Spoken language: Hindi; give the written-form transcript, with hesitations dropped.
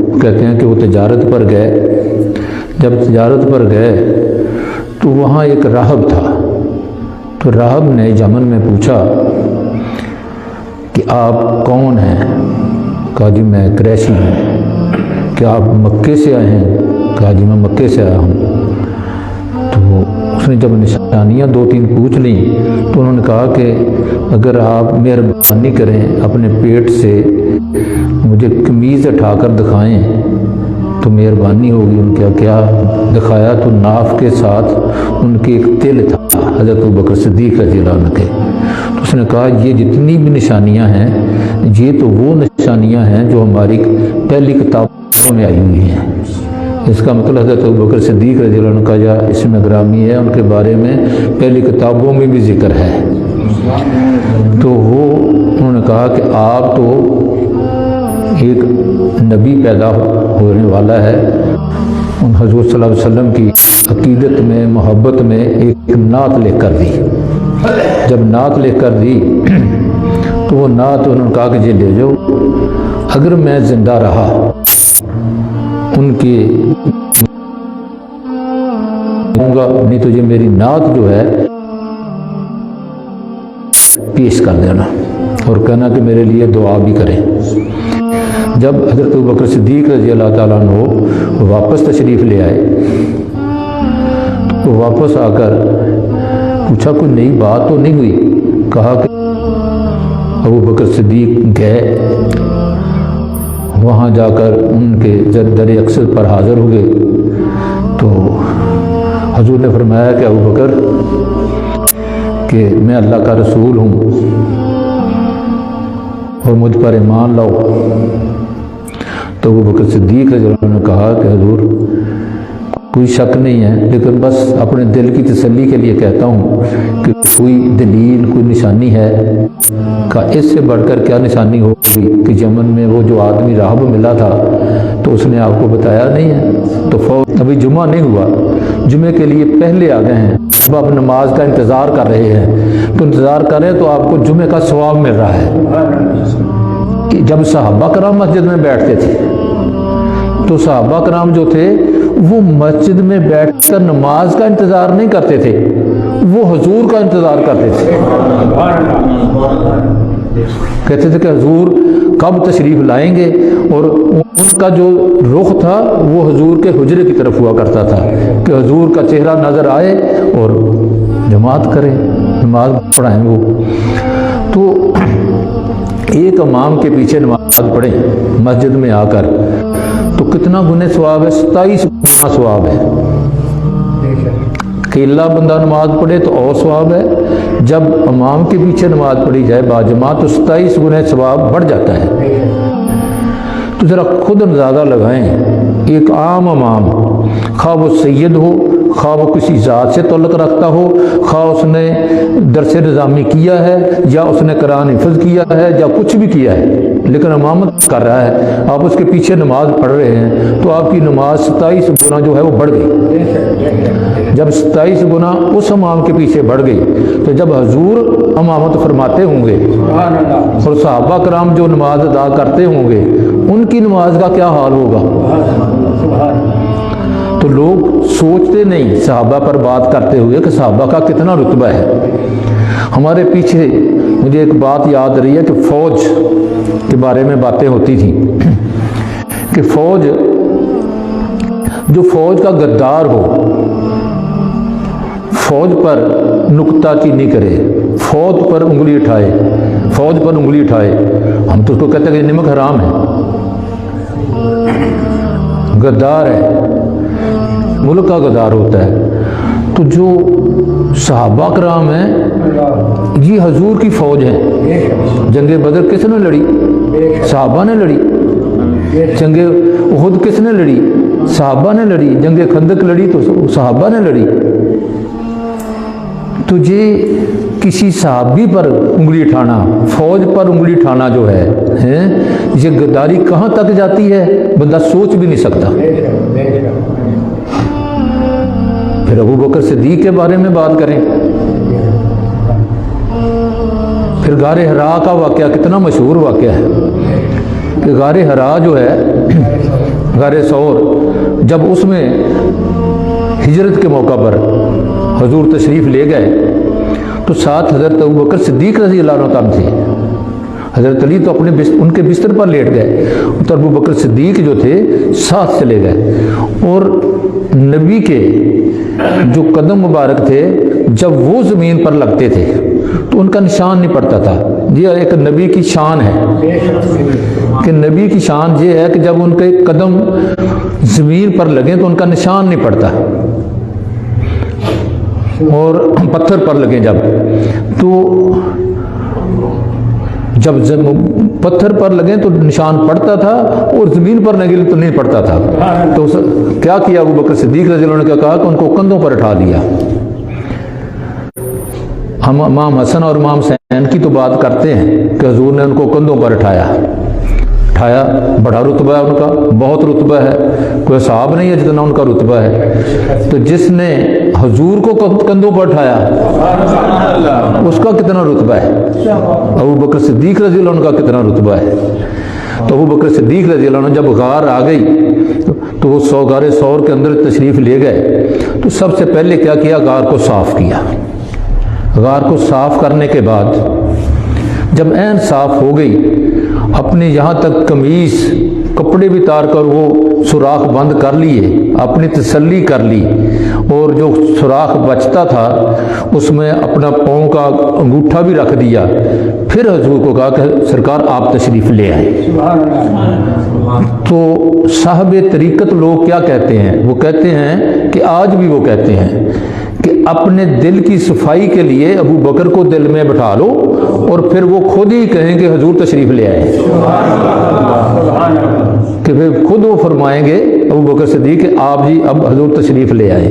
कहते हैं कि वो तजारत पर गए। जब तजारत पर गए तो वहाँ एक राहब था। तो राहब ने यमन में पूछा कि आप कौन हैं? कहा जी मैं क्रैशी हूँ। क्या आप मक्के से आए हैं? कहा जी मैं मक्के से आया हूँ। तो उसने जब निशानियाँ 2-3 पूछ ली तो उन्होंने कहा कि अगर आप मेहरबानी करें अपने पेट से मुझे कमीज़ उठाकर दिखाएं तो मेहरबानी होगी। उनके क्या दिखाया तो नाफ के साथ उनके एक तिल था हज़रत अबू बकर सिद्दीक़ रज़ियल्लाहु अन्हु के। तो उसने कहा ये जितनी भी निशानियां हैं ये तो वो निशानियां हैं जो हमारी पहली किताबों में आई हुई हैं। इसका मतलब हज़रत अबू बकर सिद्दीक़ रज़ियल्लाहु अन्हु का या इसमें ग्रामी है, उनके बारे में पहली किताबों में भी जिक्र है। तो वो उन्होंने कहा कि आप तो एक नबी पैदा होने वाला है। उन हज़रत सल्लल्लाहु अलैहि वसल्लम की अकीदत में मोहब्बत में एक नात लेकर दी। जब नात लेकर दी तो वो नात उन्होंने कहा कि जी ले जाओ, अगर मैं जिंदा रहा उनके दूंगा, नहीं तो ये मेरी नात जो है पेश कर देना और कहना कि मेरे लिए दुआ भी करें। जब हज़रत अबू बकर सिद्दीक़ रज़ियल्लाहु ताला अन्हु वापस तशरीफ़ ले आए तो वापस आकर पूछा कोई नई बात तो नहीं हुई? कहा कि अबू बकर सिद्दीक़ गए, वहाँ जाकर उनके दर अक्सर पर हाज़िर हुए तो हुज़ूर ने फरमाया कि अबू बकर कि मैं अल्लाह का रसूल हूँ और मुझ पर ईमान लाओ। तो अबू बकर सिद्दीक़ ने कहा कि हुज़ूर कोई शक नहीं है, लेकिन बस अपने दिल की तसल्ली के लिए कहता हूँ कि कोई दलील कोई निशानी है? का इससे बढ़कर क्या निशानी होगी कि यमन में वो जो आदमी राहब मिला था तो उसने आपको बताया नहीं है? तो अभी जुमा नहीं हुआ, जुमे के लिए पहले आ गए हैं, अब आप नमाज का इंतज़ार कर रहे हैं। तो इंतज़ार करें तो आपको जुमे का सवाब मिल रहा है। जब सहाबा कराम मस्जिद में बैठते थे तो सहाबा कराम जो थे वो मस्जिद में बैठकर नमाज का इंतज़ार नहीं करते थे, वो हुजूर का इंतज़ार करते थे। कहते थे कि हुजूर कब तशरीफ़ लाएंगे, और उनका जो रुख था वो हुजूर के हुजरे की तरफ हुआ करता था कि हुजूर का चेहरा नज़र आए और जमात करें, नमाज पढ़ाएं। वो तो एक इमाम के पीछे नमाज पढ़ें मस्जिद में आकर तो कितना गुने सवाब है? 27 गुना सवाब है। अकेला बंदा नमाज पढ़े तो और सवाब है, जब इमाम के पीछे नमाज पढ़ी जाए बाजमात तो 27 गुने सवाब बढ़ जाता है। तो ज़रा खुद अंदाज़ा लगाएं, एक आम इमाम खा वो सैयद हो, खा वो किसी ज़ात से तल्लुक़ रखता हो, खा उसने दरस निज़ामी किया है या उसने कुरान हिफ़्ज़ किया है या कुछ भी किया है, लेकिन इमामत कर रहा है, आप उसके पीछे नमाज पढ़ रहे हैं तो आपकी नमाज 27 गुना जो है वो बढ़ गई। जब 27 गुना उस इमाम के पीछे बढ़ गई तो जब हुजूर इमामत फरमाते होंगे और सहाबा कराम जो नमाज अदा करते होंगे उनकी नमाज का क्या हाल होगा? तो लोग सोचते नहीं सहाबा पर बात करते हुए कि सहाबा का कितना रुतबा है। हमारे पीछे मुझे एक बात याद रही है कि फ़ौज के बारे में बातें होती थी कि फ़ौज जो फ़ौज का गद्दार हो, फ़ौज पर नुक्ताचीनी करे, फ़ौज पर उंगली उठाए, फ़ौज पर उंगली उठाए, हम तो उसको कहते हैं कि नमक हराम है, गद्दार है, मुल्क का गद्दार होता है। तो जो सहाबा कराम हैं ये हुजूर की फ़ौज है। जंगे बदर किसने लड़ी? सहाबा ने लड़ी। जंगे उहुद किसने लड़ी? सहाबा ने लड़ी। जंगे खंदक लड़ी तो सहाबा ने लड़ी। तो ये किसी सहाबी पर उंगली उठाना, फ़ौज पर उंगली उठाना जो है ये गद्दारी कहाँ तक जाती है बंदा सोच भी नहीं सकता। फिर अबू बकर सिद्दीक़ के बारे में बात करें, फिर गारे हरा का वाक़या कितना मशहूर वाक़या है कि गारे हरा जो है गारे सौर, जब उसमें हिजरत के मौका पर हुजूर तशरीफ़ ले गए तो साथ हज़रत अबू बकर सिद्दीक़ रज़ी अल्लाह अन्हु थे। हज़रत अली तो उनके बिस्तर पर लेट गए, तो अबू बकर सिद्दीक़ जो थे साथ चले गए। और नबी के जो कदम मुबारक थे जब वो ज़मीन पर लगते थे तो उनका निशान नहीं पड़ता था। ये एक नबी की शान है कि नबी की शान ये है कि जब उनके कदम ज़मीन पर लगे तो उनका निशान नहीं पड़ता, और पत्थर पर लगे जब पत्थर पर लगे तो निशान पड़ता था, और ज़मीन पर लगे तो नहीं पड़ता था। तो क्या किया अबू बकर सिद्दीक़ रज़ी अल्लाह अन्हु ने कहा कि उनको कंधों पर उठा दिया। हम इमाम हसन और इमाम हुसैन की तो बात करते हैं कि हुजूर ने उनको कंधों पर उठाया। बड़ा रुतबा है उनका, बहुत रुतबा है, कोई हिसाब नहीं है जितना उनका रुतबा है। तो जिसने हुजूर को कंधों पर उठाया उसका कितना रुतबा है, अबू बकर सिद्दीक़ रज़ी अल्लाह अन्हु का कितना रुतबा है। तो अबू बकर सिद्दीक़ रज़ी अल्लाह अन्हु जब गार आ गई तो वो गारे सौर के अंदर तशरीफ़ ले गए। तो सबसे पहले क्या किया, गार को साफ़ किया। गार को साफ़ करने के बाद जब ऐन साफ़ हो गई, अपने यहाँ तक कमीज़ कपड़े भी तार कर वो सुराख बंद कर लिए, अपनी तसल्ली कर ली, और जो सुराख बचता था उसमें अपना पाँव का अंगूठा भी रख दिया। फिर हुजूर को कहा कि सरकार आप तशरीफ़ ले आए। तो साहब तरीक़त लोग क्या कहते हैं, वो कहते हैं कि आज भी वो कहते हैं कि अपने दिल की सफाई के लिए अबू बकर को दिल में बिठा लो और फिर वो खुद ही कहेंगे हुजूर तशरीफ़ ले आए, कि फिर खुद वो फरमाएंगे अबू बकर सिद्दीक़ आप जी अब हुजूर तशरीफ़ ले आए।